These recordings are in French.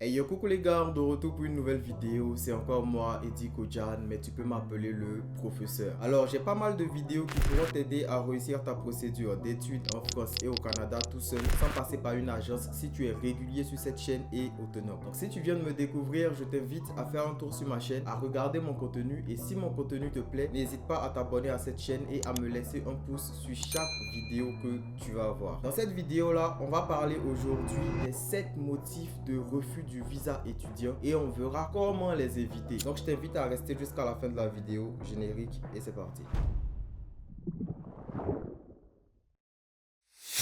Hey yo, coucou les gars, de retour pour une nouvelle vidéo. C'est encore moi, Eddie Kojan, mais tu peux m'appeler le professeur. Alors, j'ai pas mal de vidéos qui pourront t'aider à réussir ta procédure d'études en France et au Canada tout seul, sans passer par une agence, si tu es régulier sur cette chaîne et autonome. Donc, si tu viens de me découvrir, je t'invite à faire un tour sur ma chaîne, à regarder mon contenu, et si mon contenu te plaît, n'hésite pas à t'abonner à cette chaîne et à me laisser un pouce sur chaque vidéo que tu vas voir. Dans cette vidéo-là, on va parler aujourd'hui des 7 motifs de refus du visa étudiant et on verra comment les éviter. Donc je t'invite à rester jusqu'à la fin de la vidéo. Générique et c'est parti.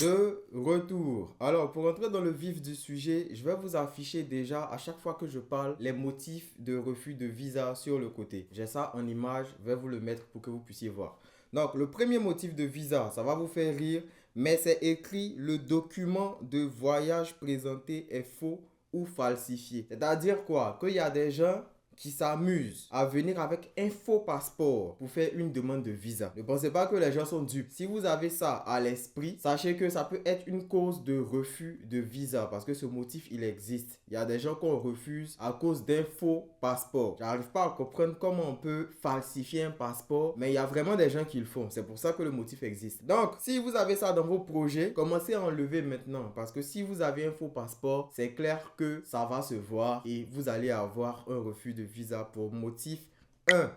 De retour. Alors, pour entrer dans le vif du sujet, je vais vous afficher déjà à chaque fois que je parle les motifs de refus de visa sur le côté. J'ai ça en image, je vais vous le mettre pour que vous puissiez voir. Donc, le premier motif de visa, ça va vous faire rire, mais c'est écrit: le document de voyage présenté est faux ou falsifié. C'est-à-dire quoi? Qu'il y a des gens qui s'amusent à venir avec un faux passeport pour faire une demande de visa. Ne pensez pas que les gens sont dupes. Si vous avez ça à l'esprit, sachez que ça peut être une cause de refus de visa parce que ce motif, il existe. Il y a des gens qu'on refuse à cause d'un faux passeport. J'arrive pas à comprendre comment on peut falsifier un passeport, mais il y a vraiment des gens qui le font. C'est pour ça que le motif existe. Donc, si vous avez ça dans vos projets, commencez à enlever maintenant parce que si vous avez un faux passeport, c'est clair que ça va se voir et vous allez avoir un refus de visa pour motif 1.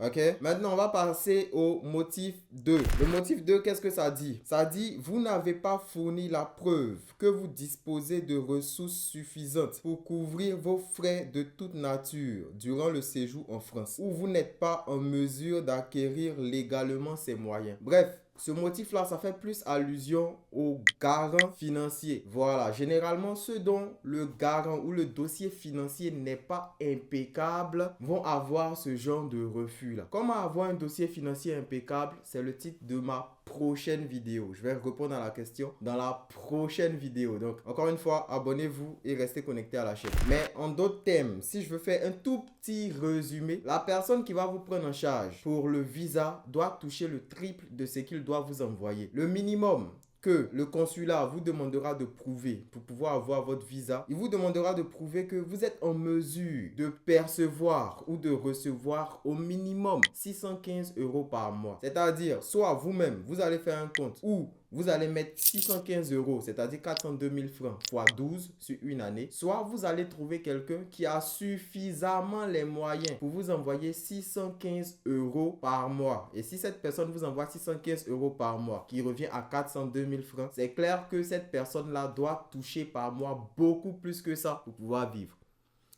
Ok, maintenant on va passer au motif 2. Le motif 2, qu'est-ce que ça dit? Ça dit: vous n'avez pas fourni la preuve que vous disposez de ressources suffisantes pour couvrir vos frais de toute nature durant le séjour en France, ou vous n'êtes pas en mesure d'acquérir légalement ces moyens. Bref, ce motif-là, ça fait plus allusion au garant financier. Voilà, généralement, ceux dont le garant ou le dossier financier n'est pas impeccable vont avoir ce genre de refus-là. Comment avoir un dossier financier impeccable? C'est le titre de ma prochaine vidéo. Je vais répondre à la question dans la prochaine vidéo. Donc, encore une fois, abonnez-vous et restez connectés à la chaîne. Mais en d'autres thèmes, si je veux faire un tout petit résumé, la personne qui va vous prendre en charge pour le visa doit toucher le triple de ce qu'il doit vous envoyer. Le minimum que le consulat vous demandera de prouver pour pouvoir avoir votre visa, il vous demandera de prouver que vous êtes en mesure de percevoir ou de recevoir au minimum 615 € par mois. C'est-à-dire, soit vous-même, vous allez faire un compte ou vous allez mettre 615 €, c'est-à-dire 402 000 francs fois 12 sur une année. Soit vous allez trouver quelqu'un qui a suffisamment les moyens pour vous envoyer 615 € par mois. Et si cette personne vous envoie 615 € par mois, qui revient à 402 000 francs, c'est clair que cette personne-là doit toucher par mois beaucoup plus que ça pour pouvoir vivre.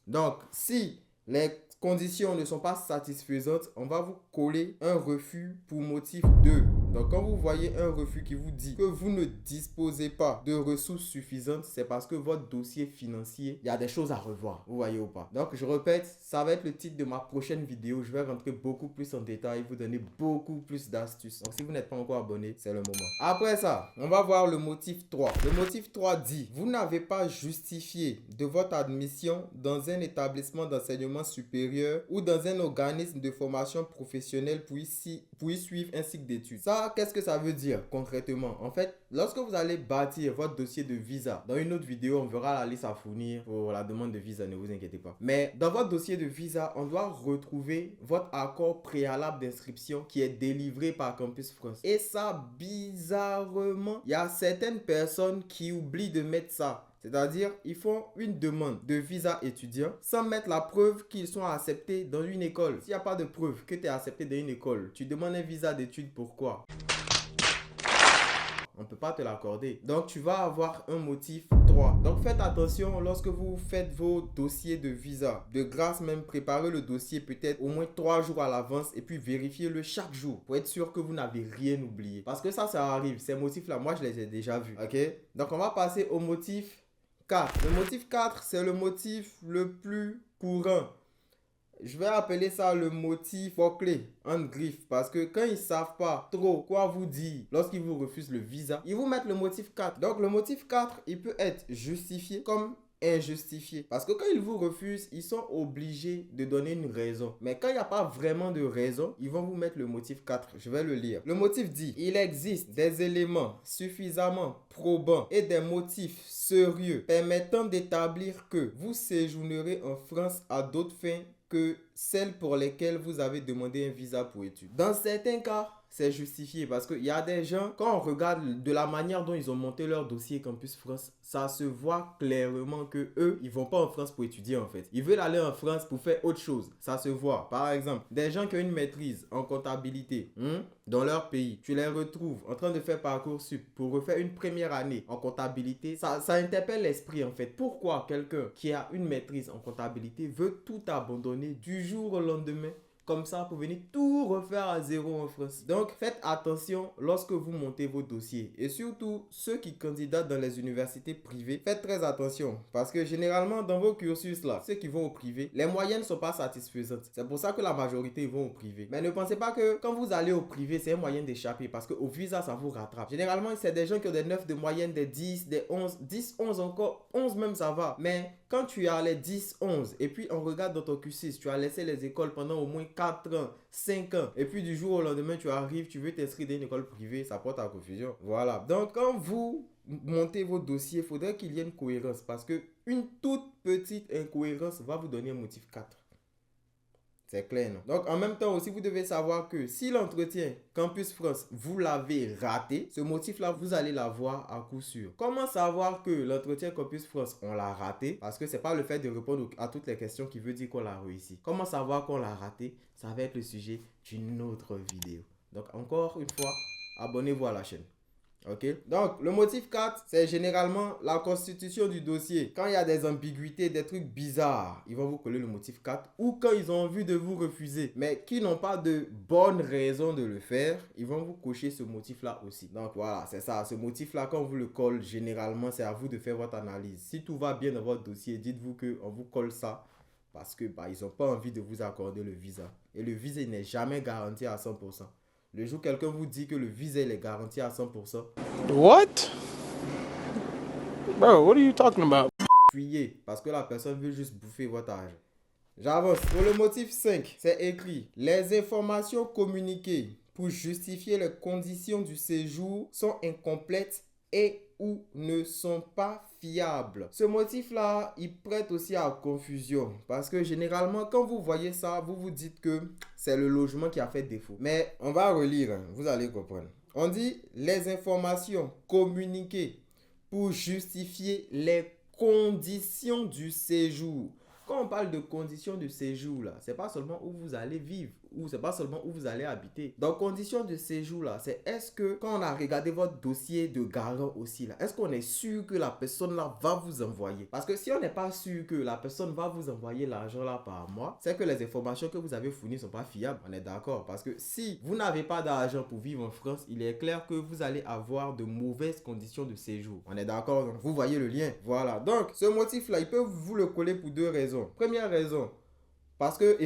Donc, si les conditions ne sont pas satisfaisantes, on va vous coller un refus pour motif 2. Donc, quand vous voyez un refus qui vous dit que vous ne disposez pas de ressources suffisantes, c'est parce que votre dossier financier, il y a des choses à revoir. Vous voyez ou pas? Donc, je répète, ça va être le titre de ma prochaine vidéo. Je vais rentrer beaucoup plus en détail, vous donner beaucoup plus d'astuces. Donc, si vous n'êtes pas encore abonné, c'est le moment. Après ça, on va voir le motif 3. Le motif 3 dit: vous n'avez pas justifié de votre admission dans un établissement d'enseignement supérieur ou dans un organisme de formation professionnelle pour y suivre un cycle d'études. Ça, qu'est-ce que ça veut dire concrètement? En fait, lorsque vous allez bâtir votre dossier de visa, dans une autre vidéo, on verra la liste à fournir pour la demande de visa, ne vous inquiétez pas. Mais dans votre dossier de visa, on doit retrouver votre accord préalable d'inscription qui est délivré par Campus France. Et ça, bizarrement, il y a certaines personnes qui oublient de mettre ça. C'est-à-dire, ils font une demande de visa étudiant sans mettre la preuve qu'ils sont acceptés dans une école. S'il n'y a pas de preuve que tu es accepté dans une école, tu demandes un visa d'études, pourquoi? On ne peut pas te l'accorder. Donc, tu vas avoir un motif 3. Donc, faites attention lorsque vous faites vos dossiers de visa. De grâce, même préparez le dossier peut-être au moins 3 jours à l'avance et puis vérifiez-le chaque jour pour être sûr que vous n'avez rien oublié. Parce que ça arrive. Ces motifs-là, moi, je les ai déjà vus. Ok? Donc, on va passer au motif 4. Le motif 4, c'est le motif le plus courant. Je vais appeler ça le motif clé en griffe parce que quand ils ne savent pas trop quoi vous dire lorsqu'ils vous refusent le visa, ils vous mettent le motif 4. Donc le motif 4, il peut être justifié comme injustifié. Parce que quand ils vous refusent, ils sont obligés de donner une raison. Mais quand il n'y a pas vraiment de raison, ils vont vous mettre le motif 4. Je vais le lire. Le motif dit: il existe des éléments suffisamment probants et des motifs sérieux permettant d'établir que vous séjournerez en France à d'autres fins que celles pour lesquelles vous avez demandé un visa pour études. Dans certains cas, c'est justifié parce qu'il y a des gens, quand on regarde de la manière dont ils ont monté leur dossier Campus France, ça se voit clairement que eux, ils vont pas en France pour étudier en fait. Ils veulent aller en France pour faire autre chose. Ça se voit. Par exemple, des gens qui ont une maîtrise en comptabilité dans leur pays, tu les retrouves en train de faire Parcoursup pour refaire une première année en comptabilité. Ça interpelle l'esprit en fait. Pourquoi quelqu'un qui a une maîtrise en comptabilité veut tout abandonner du jour au lendemain comme ça pour venir tout refaire à zéro en France? Donc faites attention lorsque vous montez vos dossiers, et surtout ceux qui candidatent dans les universités privées, faites très attention parce que généralement dans vos cursus là, ceux qui vont au privé, les moyennes ne sont pas satisfaisantes. C'est pour ça que la majorité vont au privé. Mais ne pensez pas que quand vous allez au privé c'est un moyen d'échapper, parce qu'au visa ça vous rattrape. Généralement c'est des gens qui ont des 9 de moyenne, des 10, des 11, 10, 11 encore, 11 même ça va. Mais quand tu as les 10, 11 et puis on regarde dans ton cursus, tu as laissé les écoles pendant au moins 4 ans, 5 ans, et puis du jour au lendemain tu arrives, tu veux t'inscrire dans une école privée, ça porte à confusion. Voilà. Donc quand vous montez vos dossiers, il faudrait qu'il y ait une cohérence, parce que une toute petite incohérence va vous donner un motif 4. C'est clair, non? Donc, en même temps aussi, vous devez savoir que si l'entretien Campus France, vous l'avez raté, ce motif-là, vous allez l'avoir à coup sûr. Comment savoir que l'entretien Campus France, on l'a raté? Parce que c'est pas le fait de répondre à toutes les questions qui veut dire qu'on l'a réussi. Comment savoir qu'on l'a raté? Ça va être le sujet d'une autre vidéo. Donc, encore une fois, abonnez-vous à la chaîne. Ok, donc le motif 4, c'est généralement la constitution du dossier. Quand il y a des ambiguïtés, des trucs bizarres, ils vont vous coller le motif 4. Ou quand ils ont envie de vous refuser, mais qui n'ont pas de bonnes raisons de le faire, ils vont vous cocher ce motif-là aussi. Donc voilà, c'est ça. Ce motif-là, quand on vous le colle, généralement, c'est à vous de faire votre analyse. Si tout va bien dans votre dossier, dites-vous qu'on vous colle ça parce que ils n'ont pas envie de vous accorder le visa. Et le visa n'est jamais garanti à 100%. Le jour où quelqu'un vous dit que le visa est garanti à 100%. What? Bro, what are you talking about? Fuyez, parce que la personne veut juste bouffer votre argent. J'avance. Pour le motif 5, c'est écrit: les informations communiquées pour justifier les conditions du séjour sont incomplètes et ou ne sont pas fiables. Ce motif-là, il prête aussi à confusion, parce que généralement, quand vous voyez ça, vous vous dites que c'est le logement qui a fait défaut. Mais on va relire, vous allez comprendre. On dit les informations communiquées pour justifier les conditions du séjour. Quand on parle de conditions de séjour, là, c'est pas seulement où vous allez vivre, ou c'est pas seulement où vous allez habiter. Donc, conditions de séjour, là, c'est est-ce que quand on a regardé votre dossier de garant aussi, là, est-ce qu'on est sûr que la personne là va vous envoyer? Parce que si on n'est pas sûr que la personne va vous envoyer l'argent là par mois, c'est que les informations que vous avez fournies sont pas fiables. On est d'accord? Parce que si vous n'avez pas d'argent pour vivre en France, il est clair que vous allez avoir de mauvaises conditions de séjour. On est d'accord? Donc, vous voyez le lien. Voilà. Donc, ce motif là, il peut vous le coller pour deux raisons. Première raison, parce que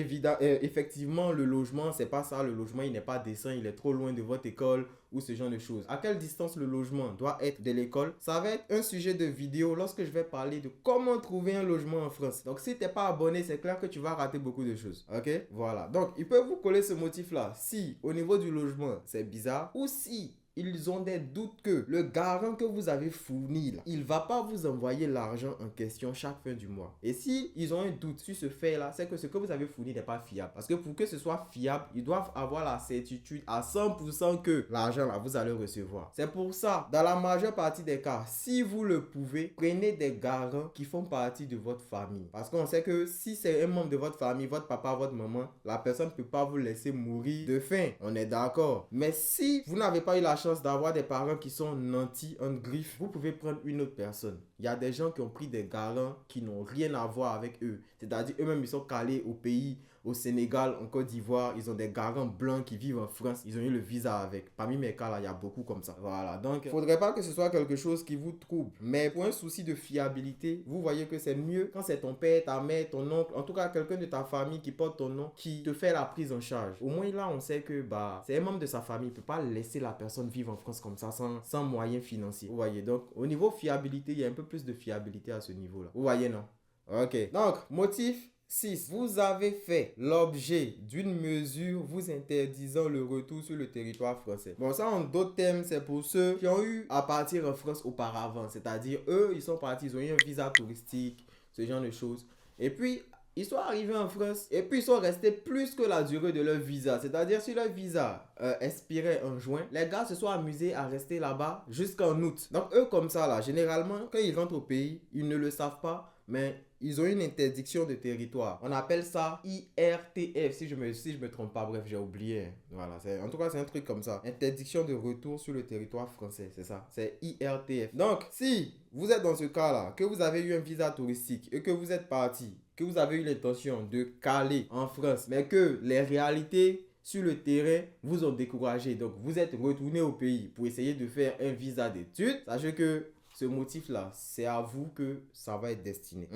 effectivement le logement c'est pas ça, le logement il n'est pas décent, il est trop loin de votre école ou ce genre de choses. À quelle distance le logement doit être de l'école? Ça va être un sujet de vidéo lorsque je vais parler de comment trouver un logement en France. Donc si t'es pas abonné, c'est clair que tu vas rater beaucoup de choses. Ok, voilà. Donc ils peuvent vous coller ce motif là si au niveau du logement c'est bizarre, ou si ils ont des doutes que le garant que vous avez fourni là, il va pas vous envoyer l'argent en question chaque fin du mois. Et si ils ont un doute sur ce fait là, c'est que ce que vous avez fourni n'est pas fiable. Parce que pour que ce soit fiable, ils doivent avoir la certitude à 100% que l'argent là, vous allez recevoir. C'est pour ça, dans la majeure partie des cas, si vous le pouvez, prenez des garants qui font partie de votre famille. Parce qu'on sait que si c'est un membre de votre famille, votre papa, votre maman, la personne ne peut pas vous laisser mourir de faim. On est d'accord. Mais si vous n'avez pas eu la chance d'avoir des parents qui sont nantis en griffe, vous pouvez prendre une autre personne. Il y a des gens qui ont pris des garants qui n'ont rien à voir avec eux. C'est-à-dire eux-mêmes ils sont calés au pays, au Sénégal, en Côte d'Ivoire. Ils ont des garants blancs qui vivent en France. Ils ont eu le visa avec. Parmi mes cas là, il y a beaucoup comme ça. Voilà. Donc, il ne faudrait pas que ce soit quelque chose qui vous trouble. Mais pour un souci de fiabilité, vous voyez que c'est mieux quand c'est ton père, ta mère, ton oncle, en tout cas quelqu'un de ta famille qui porte ton nom, qui te fait la prise en charge. Au moins là, on sait que c'est un membre de sa famille. Il ne peut pas laisser la personne vivre vivre en France comme ça, sans moyens financiers. Vous voyez, donc au niveau fiabilité, il y a un peu plus de fiabilité à ce niveau-là. Vous voyez, non? Ok. Donc, motif 6. Vous avez fait l'objet d'une mesure vous interdisant le retour sur le territoire français. Bon, ça en d'autres termes, c'est pour ceux qui ont eu à partir en France auparavant. C'est-à-dire, eux, ils sont partis, ils ont eu un visa touristique, ce genre de choses. Et puis, ils sont arrivés en France et puis ils sont restés plus que la durée de leur visa. C'est-à-dire, si leur visa expirait en juin, les gars se sont amusés à rester là-bas jusqu'en août. Donc, eux, comme ça, là, généralement, quand ils rentrent au pays, ils ne le savent pas, mais ils ont une interdiction de territoire. On appelle ça IRTF, si je me trompe pas. Bref, j'ai oublié. Voilà, en tout cas, c'est un truc comme ça. Interdiction de retour sur le territoire français, c'est ça. C'est IRTF. Donc, si vous êtes dans ce cas-là, que vous avez eu un visa touristique et que vous êtes parti, que vous avez eu l'intention de caler en France, mais que les réalités sur le terrain vous ont découragé, donc vous êtes retourné au pays pour essayer de faire un visa d'études, sachez que ce motif-là, c'est à vous que ça va être destiné.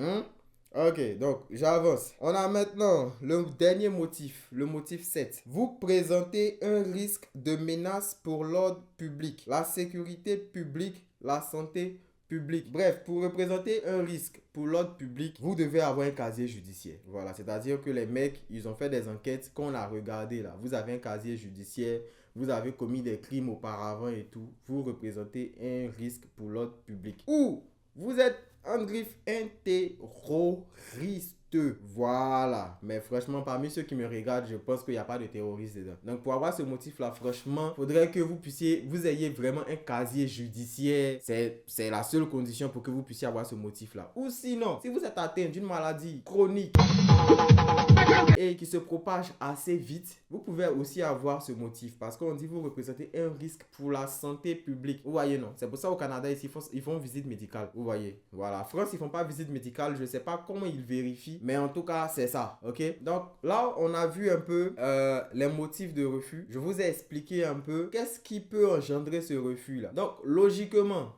Ok, donc j'avance. On a maintenant le dernier motif, le motif 7. Vous présentez un risque de menace pour l'ordre public, la sécurité publique, la santé publique. Bref, pour représenter un risque pour l'ordre public, vous devez avoir un casier judiciaire. Voilà, c'est-à-dire que les mecs, ils ont fait des enquêtes qu'on a regardé là. Vous avez un casier judiciaire, vous avez commis des crimes auparavant et tout. Vous représentez un risque pour l'ordre public. Ou vous êtes en griffe terroriste. Voilà. Mais franchement, parmi ceux qui me regardent, je pense qu'il n'y a pas de terroristes dedans. Donc, pour avoir ce motif-là, franchement, il faudrait que vous ayez vraiment un casier judiciaire. C'est la seule condition pour que vous puissiez avoir ce motif-là. Ou sinon, si vous êtes atteint d'une maladie chronique et qui se propage assez vite, vous pouvez aussi avoir ce motif parce qu'on dit vous représentez un risque pour la santé publique. Vous voyez, non? C'est pour ça au Canada, ici, ils font visite médicale. Vous voyez? Voilà. En France, ils font pas visite médicale. Je sais pas comment ils vérifient, mais en tout cas, c'est ça. Ok? Donc là, on a vu un peu les motifs de refus. Je vous ai expliqué un peu qu'est-ce qui peut engendrer ce refus-là. Donc, logiquement,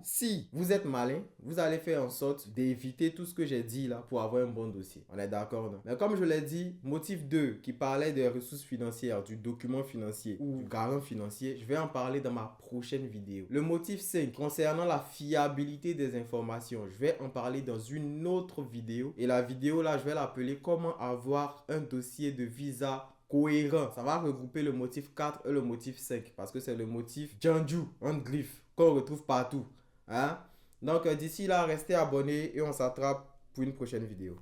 si vous êtes malin, vous allez faire en sorte d'éviter tout ce que j'ai dit là pour avoir un bon dossier. On est d'accord, non? Mais comme je l'ai dit, motif 2 qui parlait des ressources financières, du document financier ou du garant financier, je vais en parler dans ma prochaine vidéo. Le motif 5 concernant la fiabilité des informations, je vais en parler dans une autre vidéo. Et la vidéo là, je vais l'appeler comment avoir un dossier de visa cohérent. Ça va regrouper le motif 4 et le motif 5 parce que c'est le motif Janju en griffe qu'on retrouve partout. Donc d'ici là, restez abonnés et on s'attrape pour une prochaine vidéo.